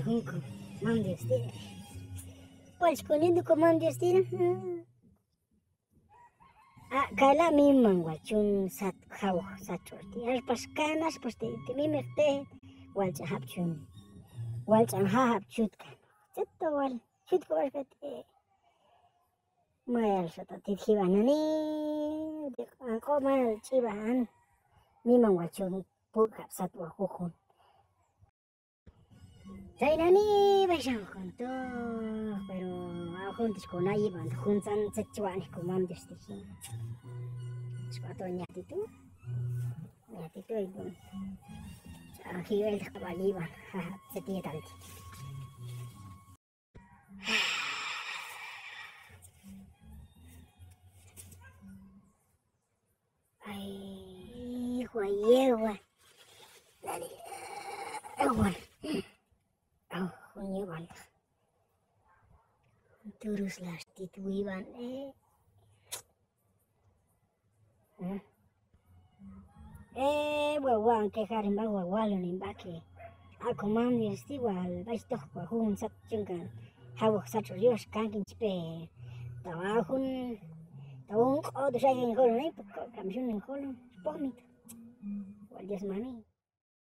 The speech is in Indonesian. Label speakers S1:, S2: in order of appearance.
S1: hunko mam Dios tira. Pues poniendo como mam Dios tira. Kala mimman wachun sat haw saturti. Alpas canas pues te mimerte walcha hapchun. Walcha hahap chutkan. Chetto wal chutko warkate. Mayal sata tithibanani. Ko mayal chiban. Mimman wachun pukap satwa hukun. Chaynani baishan junto, pero juntos con ahí van juntan sechuanes con mam Dios tijin. Sepato nyatitu y bon. Aquí el cabaliban, se tiene tanto. Ay, guayegua. Dale. Agua. Hunyewan. Terus las tituiban wawan ke harin ba wawalo nin ba ke ako mam Dios igual ba isto ko hun sat chungan hawo sat rios kankin chipe tawahun ko do sa yin holo ni kam shun nin holo pomit wal Dios mami